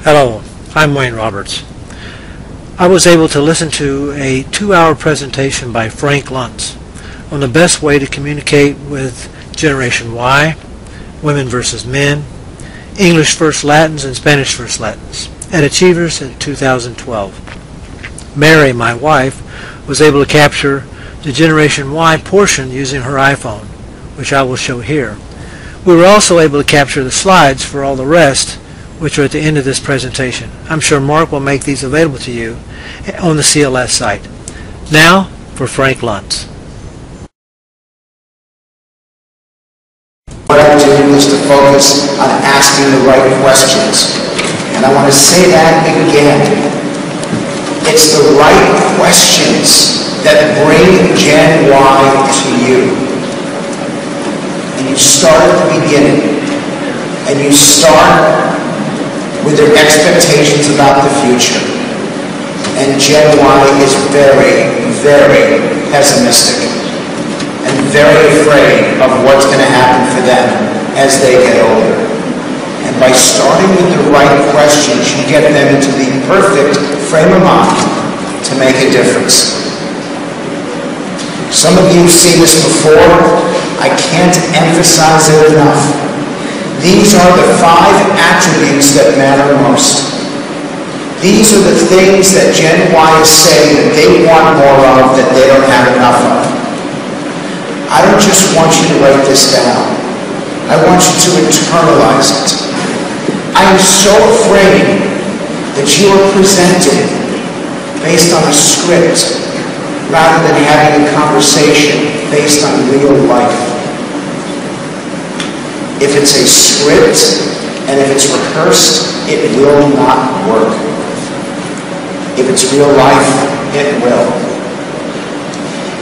Hello, I'm Wayne Roberts. I was able to listen to a 2-hour presentation by Frank Luntz on the best way to communicate with Generation Y, Women versus Men, English First Latins and Spanish First Latins at Achievers in 2012. Mary, my wife, was able to capture the Generation Y portion using her iPhone, which I will show here. We were also able to capture the slides for all the rest, which are at the end of this presentation. I'm sure Mark will make these available to you on the CLS site. Now for Frank Luntz. What I do is to focus on asking the right questions. And I want to say that again. It's the right questions that bring Gen Y to you. And you start at the beginning. And you start with their expectations about the future. And Gen Y is very, very pessimistic and very afraid of what's going to happen for them as they get older. And by starting with the right questions, you get them into the perfect frame of mind to make a difference. Some of you have seen this before. I can't emphasize it enough. These are the 5 attributes that matter most. These are the things that Gen Y is saying that they want more of, that they don't have enough of. I don't just want you to write this down. I want you to internalize it. I am so afraid that you are presented based on a script rather than having a conversation based on real life. If it's a script and if it's rehearsed, it will not work. If it's real life, it will.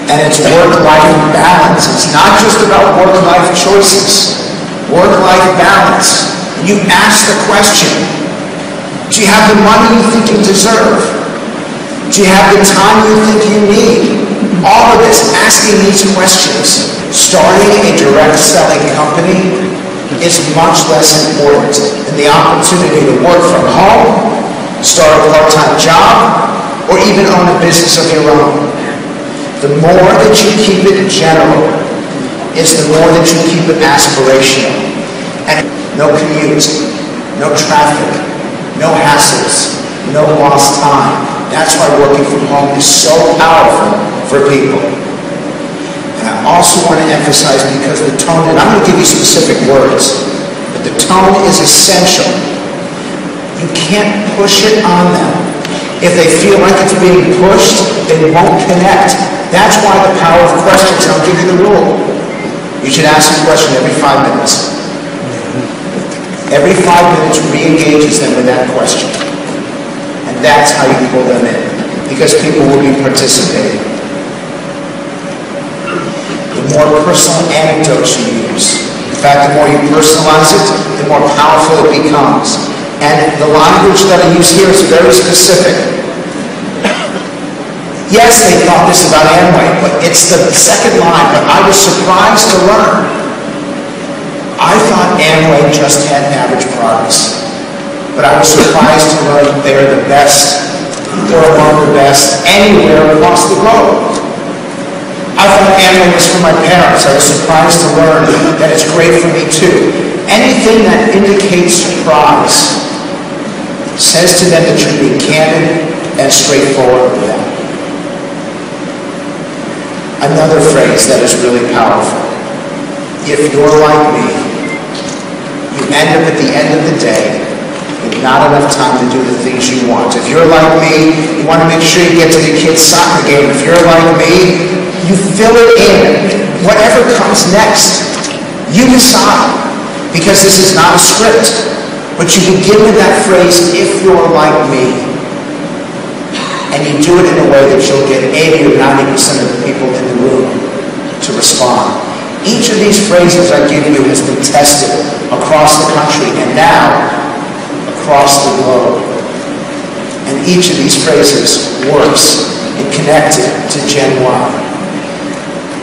And it's work-life balance. It's not just about work-life choices. Work-life balance. You ask the question, do you have the money you think you deserve? Do you have the time you think you need? All of this, asking these questions. Starting a direct selling company is much less important than the opportunity to work from home, start a part-time job, or even own a business of your own. The more that you keep it general is the more that you keep it aspirational. And no commute, no traffic, no hassles, no lost time. That's why working from home is so powerful for people. And I also want to emphasize, because the tone, and I'm going to give you specific words, but the tone is essential. You can't push it on them. If they feel like it's being pushed, they won't connect. That's why the power of questions. I'll give you the rule. You should ask a question every 5 minutes. Every 5 minutes re-engages them with that question. And that's how you pull them in, because people will be participating. The more personal anecdotes you use, in fact, the more you personalize it, the more powerful it becomes. And the language that I use here is very specific. Yes, they thought this about Amway, but it's the second line. But I was surprised to learn. I thought Amway just had average products. But I was surprised to learn that they're the best, or among the best, anywhere across the globe. I thought Amway was for my parents. I was surprised to learn that it's great for me too. Anything that indicates surprise says to them that you're being candid and straightforward with them. Another phrase that is really powerful. If you're like me, you end up at the end of the day with not enough time to do the things you want. If you're like me, you want to make sure you get to the kid's soccer game. If you're like me, you fill it in. Whatever comes next, you decide. Because this is not a script. But you begin with that phrase, if you're like me. And you do it in a way that you'll get 80 or 90% of the people in the room to respond. Each of these phrases I give you has been tested across the country and now across the globe. And each of these phrases works and connected to Gen Y.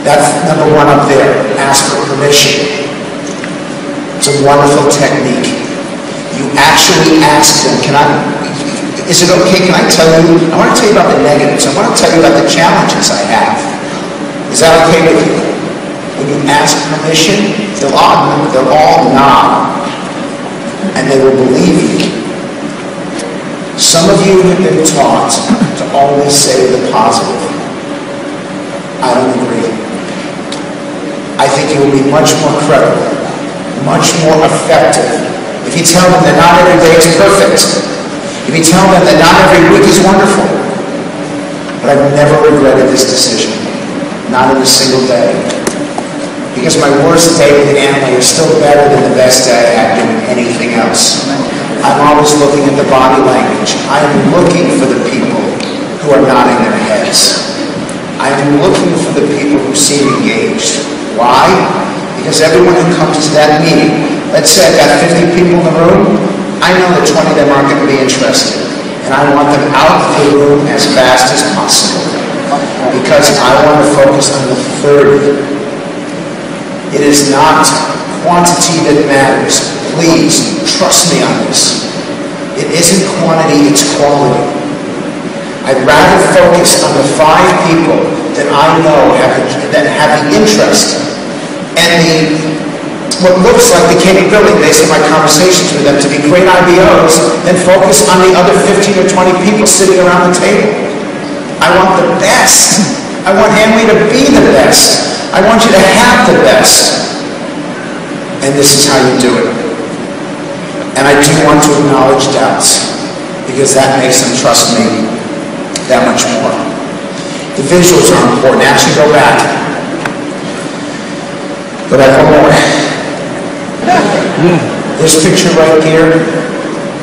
That's number 1 up there, ask for permission. It's a wonderful technique. You actually ask them, is it okay, can I tell you, I want to tell you about the negatives, I want to tell you about the challenges I have. Is that okay with you? When you ask permission, they'll all nod, and they will believe you. Some of you have been taught to always say the positive. I don't agree. I think you will be much more credible, much more effective, if you tell them that not every day is perfect. If you tell them that not every week is wonderful. But I've never regretted this decision. Not in a single day. Because my worst day with Annalie is still better than the best day I had doing anything else. I'm always looking at the body language. I am looking for the people who are nodding their heads. I am looking for the people who seem engaged. Why? Because everyone who comes to that meeting, let's say I've got 50 people in the room, I know that 20 of them aren't going to be interested. And I want them out of the room as fast as possible. Because I want to focus on the 30. It is not quantity that matters. Please, trust me on this. It isn't quantity, it's quality. I'd rather focus on the 5 people that I know that have the interest and what looks like the capability based on my conversations with them to be great IBOs, than focus on the other 15 or 20 people sitting around the table. I want the best. I want Annalie to be the best. I want you to have the best. And this is how you do it. And I do want to acknowledge doubts, because that makes them trust me that much more. The visuals are important. Actually, go back. Go back one more. This picture right here,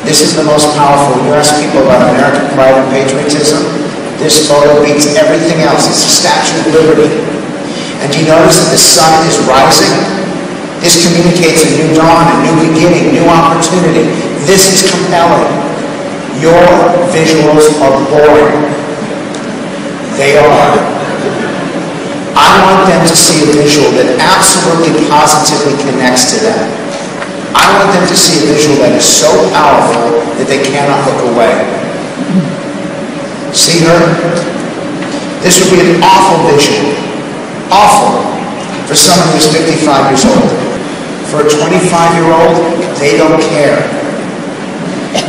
this is the most powerful. You ask people about American pride and patriotism, this photo beats everything else. It's the Statue of Liberty. And do you notice that the sun is rising? This communicates a new dawn, a new beginning, new opportunity. This is compelling. Your visuals are boring. They are. I want them to see a visual that absolutely positively connects to them. I want them to see a visual that is so powerful that they cannot look away. See her? This would be an awful visual. Awful. For someone who's 55 years old. For a 25-year-old, they don't care.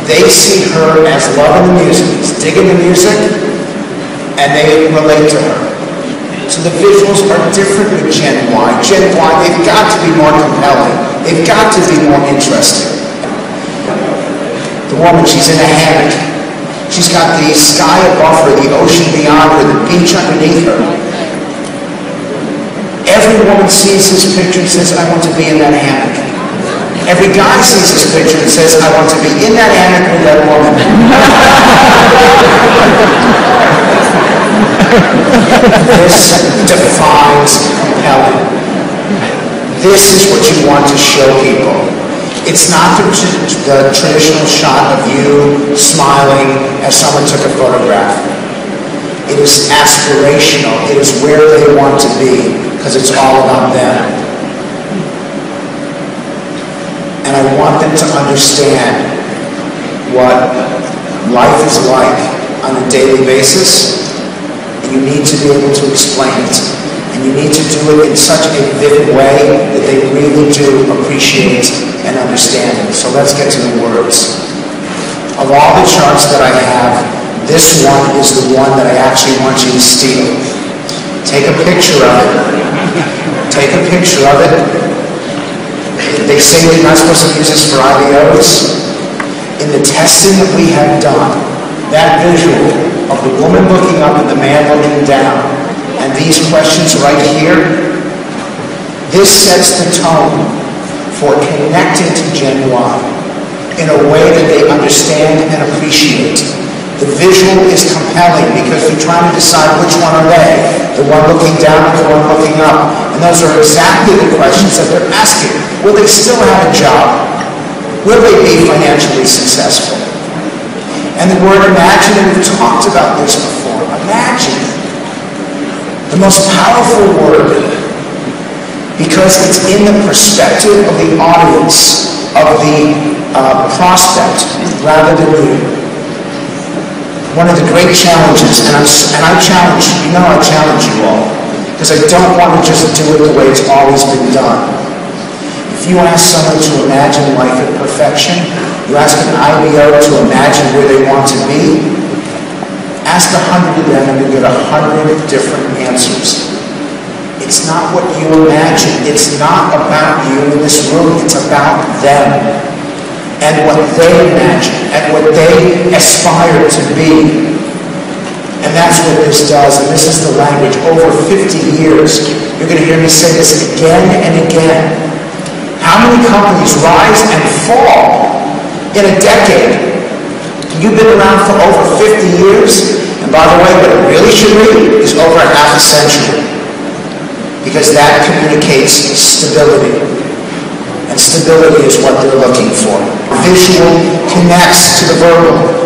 They see her as loving the music, digging the music, and they relate to her. So the visuals are different with Gen Y. Gen Y, they've got to be more compelling. They've got to be more interesting. The woman, she's in a hammock. She's got the sky above her, the ocean beyond her, the beach underneath her. Every woman sees this picture and says, I want to be in that hammock. Every guy sees this picture and says, I want to be in that hammock with that woman. This defines compelling. This is what you want to show people. It's not the traditional shot of you smiling as someone took a photograph. It is aspirational. It is where they want to be, because it's all about them. And I want them to understand what life is like on a daily basis, and you need to be able to explain it. And you need to do it in such a vivid way that they really do appreciate and understand it. So let's get to the words. Of all the charts that I have, this one is the one that I actually want you to steal. Take a picture of it. Take a picture of it. They say we're not supposed to use this for IBOs. In the testing that we have done, that visual of the woman looking up and the man looking down, and these questions right here, this sets the tone for connecting to Gen Y in a way that they understand and appreciate. The visual is compelling because they're trying to decide which one are they, the one looking down or the one looking up. And those are exactly the questions that they're asking. Will they still have a job? Will they be financially successful? And the word imagine, and we've talked about this before, imagine. The most powerful word, because it's in the perspective of the audience, of the prospect rather than leader. One of the great challenges, and I challenge, I challenge you all, because I don't want to just do it the way it's always been done. If you ask someone to imagine life at perfection, you ask an IBO to imagine where they want to be, ask 100 of them and you get 100 different answers. It's not what you imagine. It's not about you in this room. It's about them and what they imagine and what they aspire to be. And that's what this does, and this is the language. Over 50 years, you're going to hear me say this again and again. How many companies rise and fall in a decade? You've been around for over 50 years, and by the way, what it really should read is over half a century, because that communicates stability, and stability is what they're looking for. Visual connects to the verbal.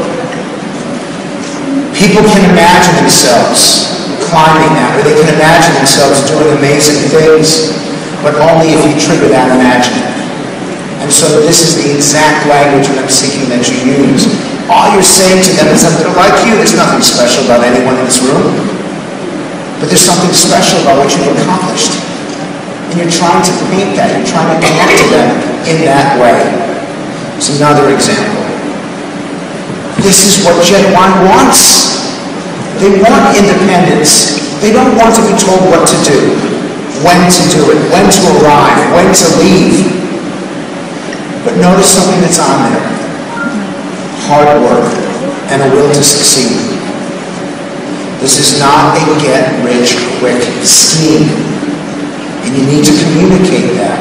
People can imagine themselves climbing that, or they can imagine themselves doing amazing things, but only if you trigger that imagining. And so this is the exact language that I'm seeking that you use. All you're saying to them is that they're like you. There's nothing special about anyone in this room, but there's something special about what you've accomplished. And you're trying to paint that. You're trying to connect to them in that way. It's another example. This is what Gen Y wants. They want independence. They don't want to be told what to do, when to do it, when to arrive, when to leave. But notice something that's on there. Hard work and a will to succeed. This is not a get-rich-quick scheme. And you need to communicate that.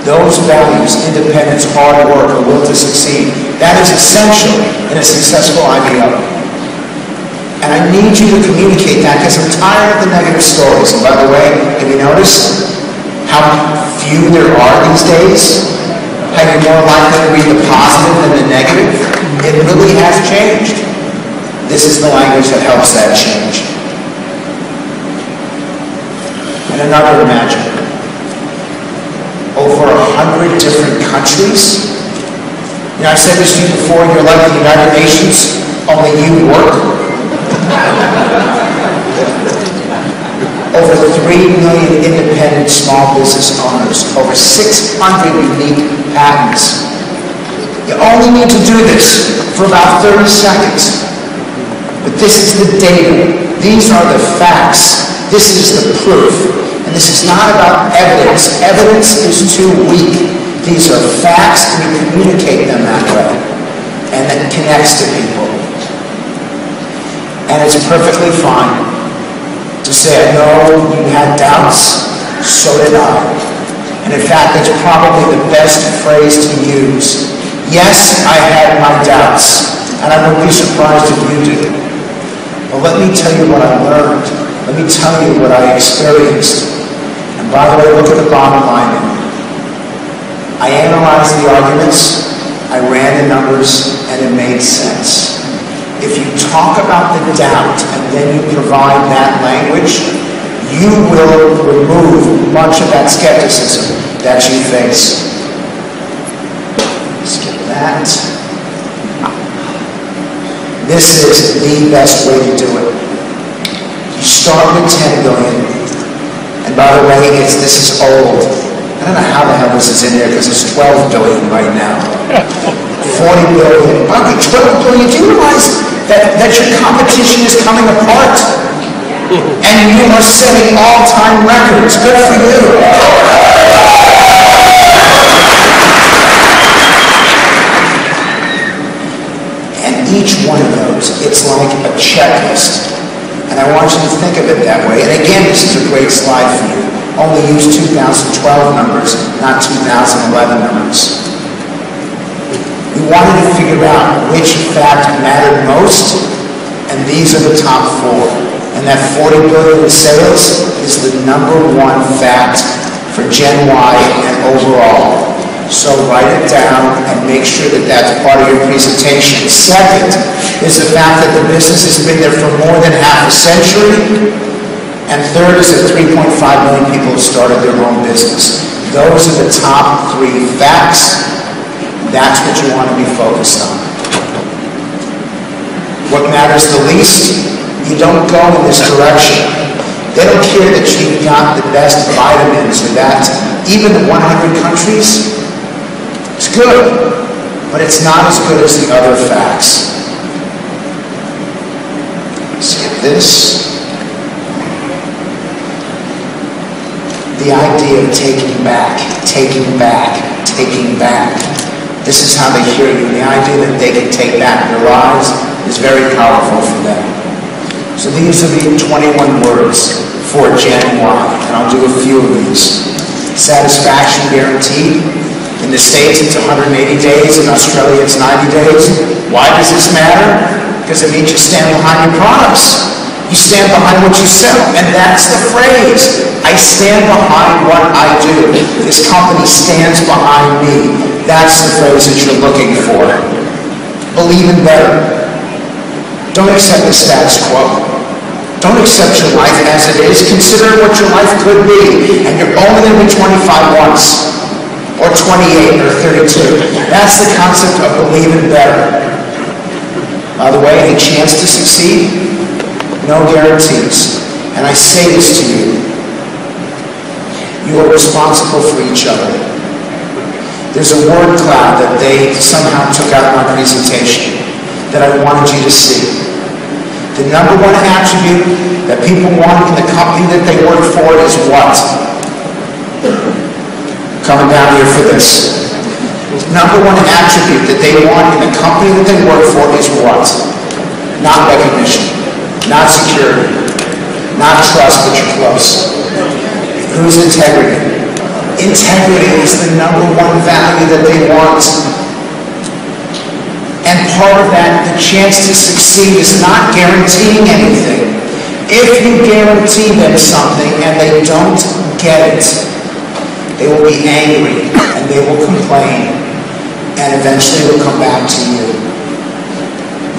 Those values, independence, hard work, a will to succeed, that is essential in a successful IBO. And I need you to communicate that because I'm tired of the negative stories. And by the way, have you noticed how few there are these days? How you're more likely to read the positive than the negative? It really has changed. This is the language that helps that change. And another imagine. Over 100 different countries. I've said this to you before, you're like the United Nations, only you work. Over 3 million independent small business owners, over 600 unique patents. You only need to do this for about 30 seconds. But this is the data. These are the facts. This is the proof. And this is not about evidence. Evidence is too weak. These are facts, and you communicate them that way. And it connects to people. And it's perfectly fine to say, I know you had doubts, so did I. And in fact, it's probably the best phrase to use. Yes, I had my doubts, and I wouldn't be surprised if you do. But let me tell you what I learned. Let me tell you what I experienced. And by the way, look at the bottom line. I analyzed the arguments, I ran the numbers, and it made sense. If you talk about the doubt and then you provide that language, you will remove much of that skepticism that you face. Skip that. This is the best way to do it. You start with 10 billion. And by the way, this is old. I don't know how the hell this is in there because it's 12 billion right now. 40 billion. Okay, 12 billion. Do you realize that your competition is coming apart? And you are setting all-time records. Good for you. And each one of those, it's like a checklist. And I want you to think of it that way. And again, this is a great slide for you. Only use 2012 numbers, not 2011 numbers. We wanted to figure out which fact mattered most, and these are the top 4. And that 40 billion in sales is the #1 fact for Gen Y and overall. So write it down and make sure that that's part of your presentation. Second is the fact that the business has been there for more than half a century. And third is that 3.5 million people have started their own business. Those are the top 3 facts. That's what you want to be focused on. What matters the least? You don't go in this direction. They don't care that you've got the best vitamins or that. Even in 100 countries, it's good, but it's not as good as the other facts. Skip this. The idea of taking back, taking back, taking back. This is how they hear you. The idea that they can take back their lives is very powerful for them. So these are the 21 words for Gen Y, and I'll do a few of these. Satisfaction guaranteed. In the States, it's 180 days. In Australia, it's 90 days. Why does this matter? Because it means you stand behind your products. You stand behind what you sell, and that's the phrase. I stand behind what I do. This company stands behind me. That's the phrase that you're looking for. Believe in better. Don't accept the status quo. Don't accept your life as it is. Consider what your life could be, and you're only going to be 25 once, or 28, or 32. That's the concept of believe in better. By the way, any chance to succeed? No guarantees. And I say this to you. You are responsible for each other. There's a word cloud that they somehow took out of my presentation that I wanted you to see. The number one attribute that people want in the company that they work for is what? Coming down here for this. Number one attribute that they want in the company that they work for is what? Not recognition. Not security, not trust, but you're close. Who's integrity? Integrity is the number one value that they want. And part of that, the chance to succeed is not guaranteeing anything. If you guarantee them something and they don't get it, they will be angry and they will complain and eventually they'll come back to you.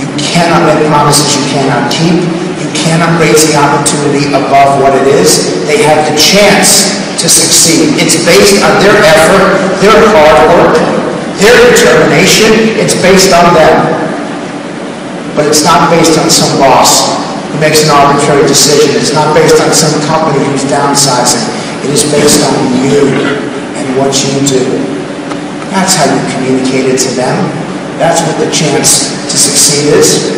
You cannot make promises you cannot keep. You cannot raise the opportunity above what it is. They have the chance to succeed. It's based on their effort, their hard work, their determination. It's based on them. But it's not based on some boss who makes an arbitrary decision. It's not based on some company who's downsizing. It is based on you and what you do. That's how you communicate it to them. That's what the chance to succeed is.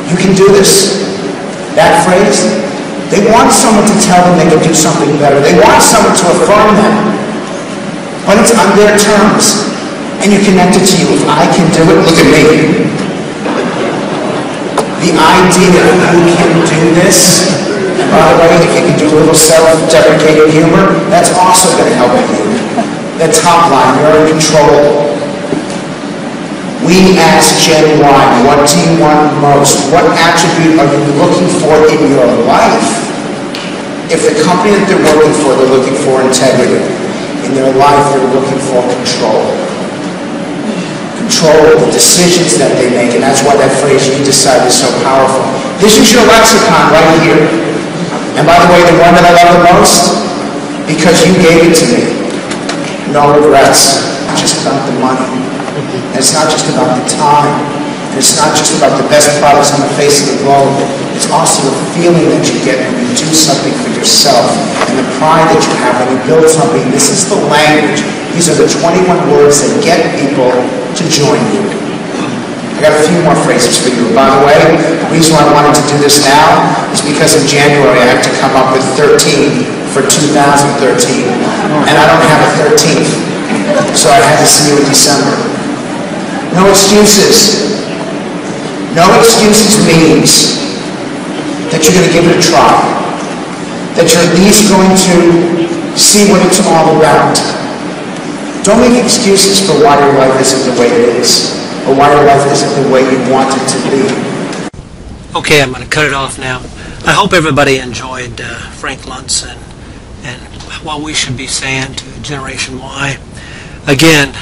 You can do this. That phrase, they want someone to tell them they can do something better. They want someone to affirm them. But it's on their terms. And you connect it to you. If I can do it, look at me. The idea of who can do this, and by the way, if you can do a little self-deprecating humor, that's also going to help you. The top line, you're in control. We ask Gen Y, what do you want most? What attribute are you looking for in your life? If the company that they're working for, they're looking for integrity. In their life, they're looking for control. Control of the decisions that they make, and that's why that phrase you decide is so powerful. This is your lexicon right here. And by the way, the one that I love the most, because you gave it to me. No regrets. It's just about the money. And it's not just about the time. And it's not just about the best products on the face of the globe. It's also the feeling that you get when you do something for yourself and the pride that you have when you build something. This is the language. These are the 21 words that get people to join you. I got a few more phrases for you. By the way, the reason why I wanted to do this now is because in January I have to come up with 13 for 2013. And I don't have a 13th. So I had to see you in December. No excuses. No excuses means that you're going to give it a try. That you're at least going to see what it's all about. Don't make excuses for why your life isn't the way it is, or why your life isn't the way you want it to be. Okay, I'm going to cut it off now. I hope everybody enjoyed Frank Luntz and what we should be saying to Generation Y. Again,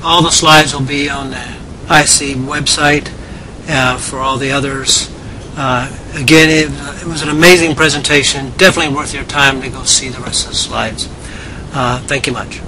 all the slides will be on the IC website for all the others. Again, it was an amazing presentation. Definitely worth your time to go see the rest of the slides. Thank you much.